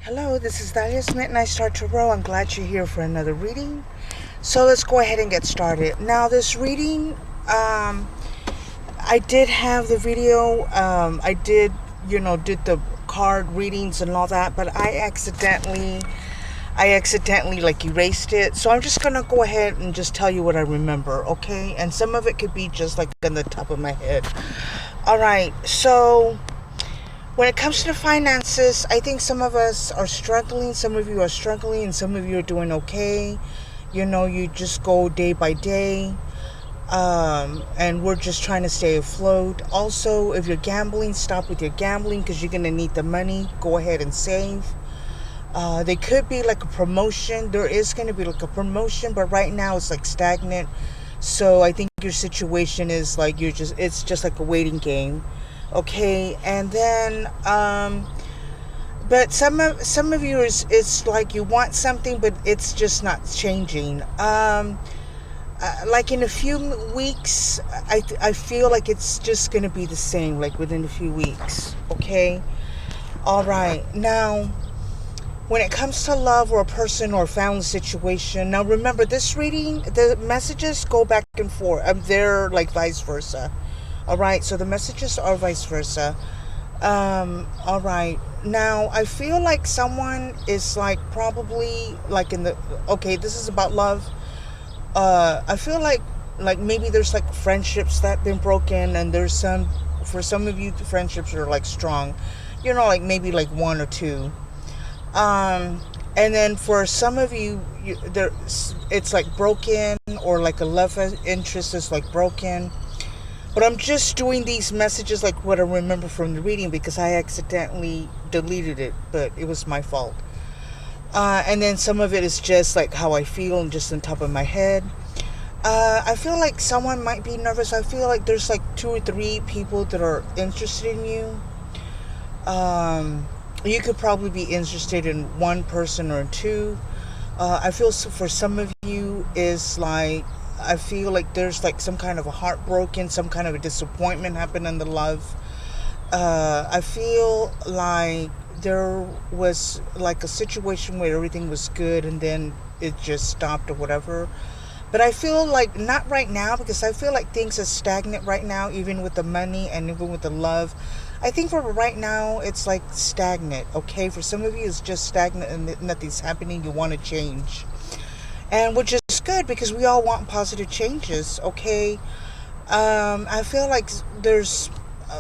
Hello, this is Dahlia's Midnight Star Tarot. I'm glad you're here for another reading. So let's go ahead and get started. Now, this reading, I did have the video. I did the card readings and all that, but I accidentally like erased it. So I'm just gonna go ahead and just tell you what I remember, okay? And some of it could be just like on the top of my head. All right, so when it comes to the finances, I think some of us are struggling, some of you are struggling, and some of you are doing okay. You just go day by day, and we're just trying to stay afloat. Also, if you're gambling, stop with your gambling because you're going to need the money. Go ahead and save. They could be like a promotion. There is going to be like a promotion, but right now it's like stagnant. So I think your situation is like it's just like a waiting game. Okay, and then but some of you it's like you want something, but it's just not changing. Like in a few weeks, I feel like it's just gonna be the same, like within a few weeks. Okay, all right. Now, when it comes to love or a person or family situation, now remember this reading, the messages go back and forth. They're like vice versa. All right, so the messages are vice versa. All right. Now, I feel like someone is like probably like in the okay, this is about love. I feel like maybe there's like friendships that been broken, and there's some for some of you the friendships are like strong. Like maybe like one or two. And then for some of there it's like broken, or like a love interest is like broken. But I'm just doing these messages like what I remember from the reading because I accidentally deleted it, but it was my fault. And then some of it is just like how I feel and just on top of my head. I feel like someone might be nervous. I feel like there's like 2 or 3 people that are interested in you. You could probably be interested in one person or two. I feel for some of you is like I feel like there's like some kind of a heartbroken, some kind of a disappointment happened in the love. I feel like there was like a situation where everything was good and then it just stopped or whatever. But I feel like not right now because I feel like things are stagnant right now, even with the money and even with the love. I think for right now, it's like stagnant, okay? For some of you, it's just stagnant and nothing's happening. You want to change. And which is good because we all want positive changes, okay? I feel like there's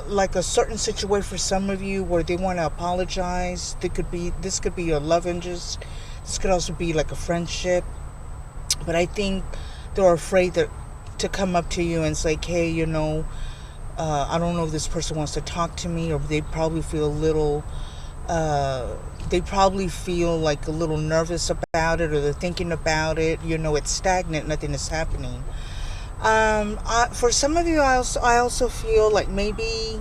like a certain situation for some of you where they want to apologize. This could be your love interest. This could also be like a friendship. But I think they're afraid to come up to you and say, hey, I don't know if this person wants to talk to me, or they probably feel a little, like a little nervous about it, or they're thinking about it. It's stagnant, nothing is happening. For some of you, I also feel like maybe,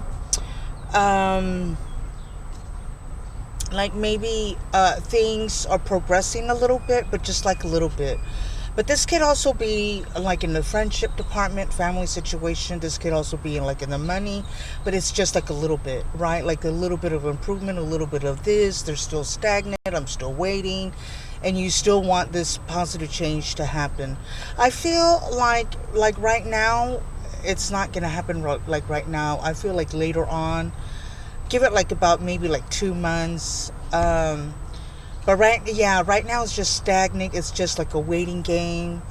things are progressing a little bit, but just like a little bit. But this could also be like in the friendship department, family situation. This could also be like in the money, but it's just like a little bit, right? Like a little bit of improvement, a little bit of this. They're still stagnant. I'm still waiting. And you still want this positive change to happen. I feel like right now, it's not going to happen like right now. I feel like later on, give it like about maybe like 2 months. But right now it's just stagnant. It's just like a waiting game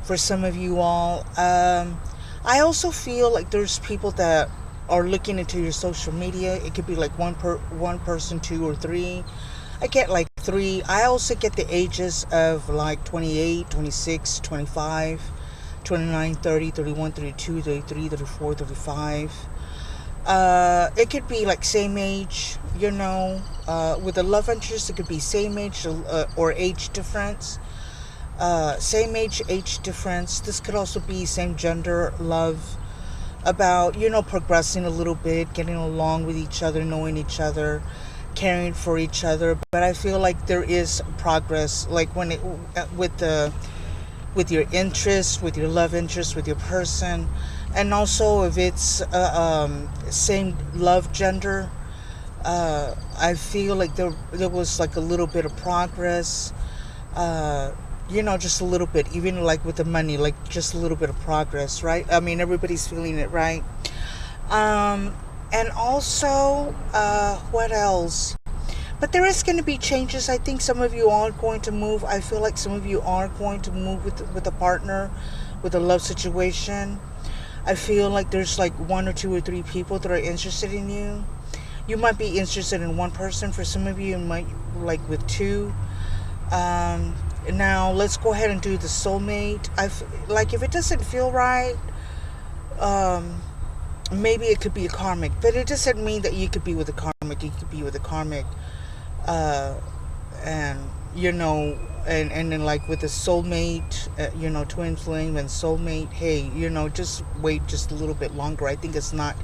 for some of you all. I also feel like there's people that are looking into your social media. It could be like one person, 2 or 3. I get like 3. I also get the ages of like 28, 26, 25, 29, 30, 31, 32, 33, 34, 35. It could be like same age, with a love interest. It could be same age or age difference. Same age difference. This could also be same gender love, about progressing a little bit, getting along with each other, knowing each other, caring for each other. But I feel like there is progress, like when it with your interest, with your love interest, with your person. And also if it's same love gender, I feel like there was like a little bit of progress. Uh, just a little bit, even like with the money, like just a little bit of progress, right? I mean, everybody's feeling it, right? Um, and also, what else? But there is going to be changes. I think some of you are going to move. I feel like some of you are going to move with a partner, with a love situation. I feel like there's like one or two or three people that are interested in you. You might be interested in one person. For some of you, you might like with two. Um, Now let's go ahead and do the soulmate. Like if it doesn't feel right, um, maybe it could be a karmic, but it doesn't mean that you could be with a karmic. You could be with a karmic, uh, and and then like with the soulmate, twin flame and soulmate. Hey, just wait just a little bit longer. I think it's not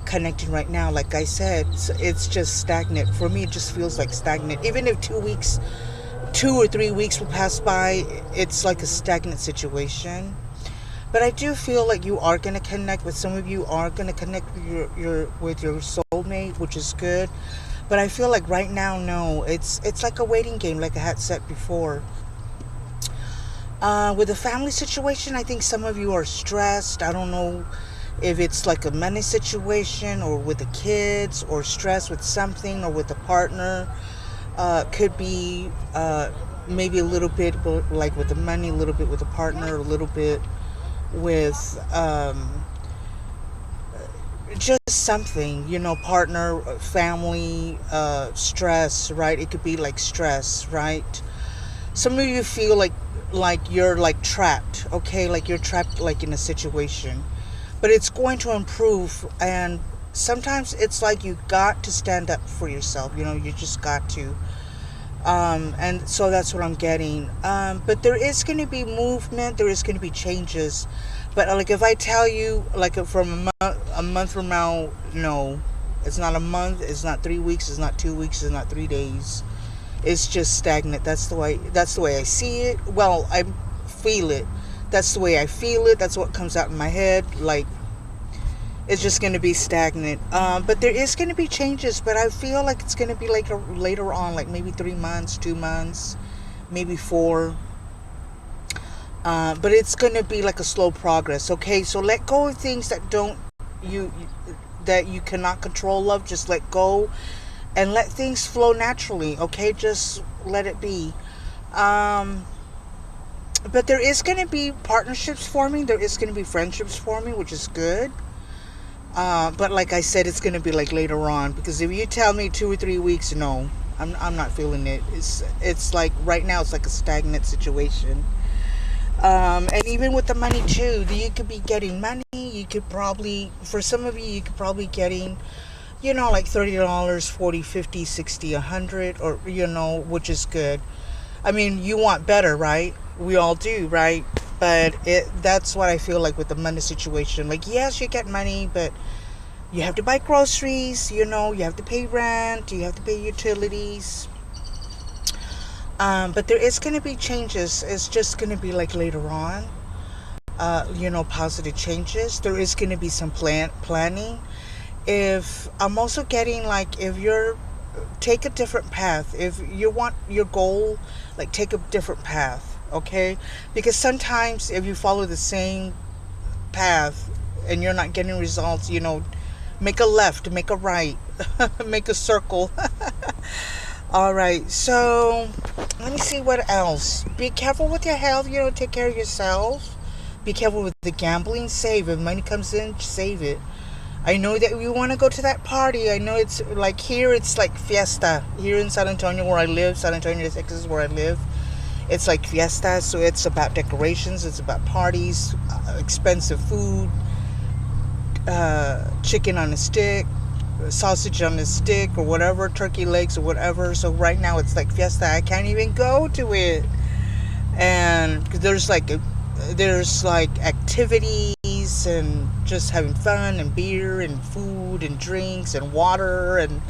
connecting right now. Like I said, it's just stagnant for me. It just feels like stagnant. Even if 2 weeks 2 or 3 weeks will pass by, it's like a stagnant situation. But I do feel like you are going to connect with some of you are going to connect with your soulmate, which is good. But I feel like right now, no, it's like a waiting game, like I had said before. With the family situation, I think some of you are stressed. I don't know if it's like a money situation or with the kids or stress with something or with the partner. Could be maybe a little bit like with the money, a little bit with the partner, a little bit with just something, partner, family, stress, right? It could be like stress, right? Some of you feel like you're like trapped, okay? Like you're trapped like in a situation. But it's going to improve, and sometimes it's like you got to stand up for yourself, you just got to. And so that's what I'm getting. But there is going to be movement. There is going to be changes. But like if I tell you, like from a month from now, no, it's not a month. It's not 3 weeks. It's not 2 weeks. It's not 3 days. It's just stagnant. That's the way. That's the way I see it. Well, I feel it. That's the way I feel it. That's what comes out in my head. Like it's just going to be stagnant. But there is going to be changes. But I feel like it's going to be like later on, like maybe 3 months, 2 months, maybe 4. But it's going to be like a slow progress. Okay, so let go of things that that you cannot control. Love, just let go, and let things flow naturally. Okay, just let it be. But there is going to be partnerships forming. There is going to be friendships forming, which is good. But like I said, it's going to be like later on, because if you tell me 2 or 3 weeks, no, I'm not feeling it. It's like right now it's like a stagnant situation. And even with the money too, you could be getting money. You could probably, for some of you could probably getting, like $30, 40, 50, 60, 100, or which is good. I mean, you want better, right? We all do, right? But that's what I feel like with the money situation. Like, yes, you get money, but you have to buy groceries, you have to pay rent, you have to pay utilities. But there is going to be changes. It's just going to be like later on, positive changes. There is going to be some planning. If I'm also getting like, if you're, take a different path. If you want your goal, like take a different path. Okay, because sometimes if you follow the same path and you're not getting results, make a left, make a right, make a circle. All right, so let me see what else. Be careful with your health. Take care of yourself. Be careful with the gambling. Save. If money comes in, save it. I know that we want to go to that party. I know it's like here, it's like fiesta here in San Antonio where I live. San Antonio, Texas, where I live. It's like fiesta, so it's about decorations, it's about parties, expensive food, chicken on a stick, sausage on a stick, or whatever, turkey legs or whatever. So right now it's like fiesta. I can't even go to it. And there's like activities and just having fun and beer and food and drinks and water, and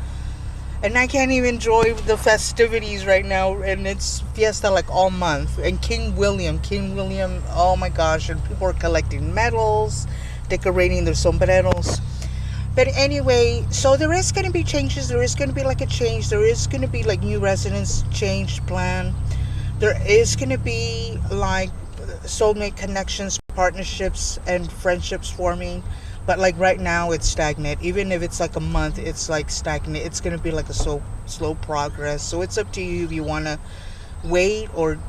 I can't even enjoy the festivities right now, and it's fiesta like all month. And King William, oh my gosh, and people are collecting medals, decorating their sombreros. But anyway, so there is going to be changes. There is going to be like a change. There is going to be like new residence change plan. There is going to be like soulmate connections, partnerships, and friendships forming. But like right now, it's stagnant. Even if it's like a month, it's like stagnant. It's going to be like a slow progress. So it's up to you if you want to wait, or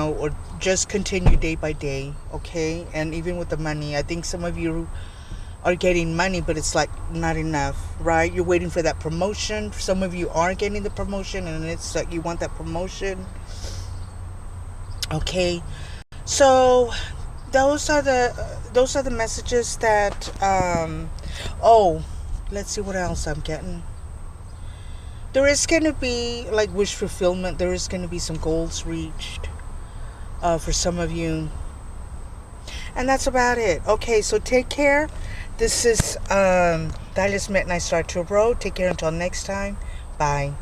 or just continue day by day. Okay. And even with the money, I think some of you are getting money, but it's like not enough, right? You're waiting for that promotion. Some of you are getting the promotion, and it's like you want that promotion. Okay. So those are the messages that oh, let's see what else I'm getting. There is going to be like wish fulfillment. There is going to be some goals reached for some of you. And that's about it. Okay, so take care. This is Dallas Midnight Star Turbo. Take care until next time. Bye.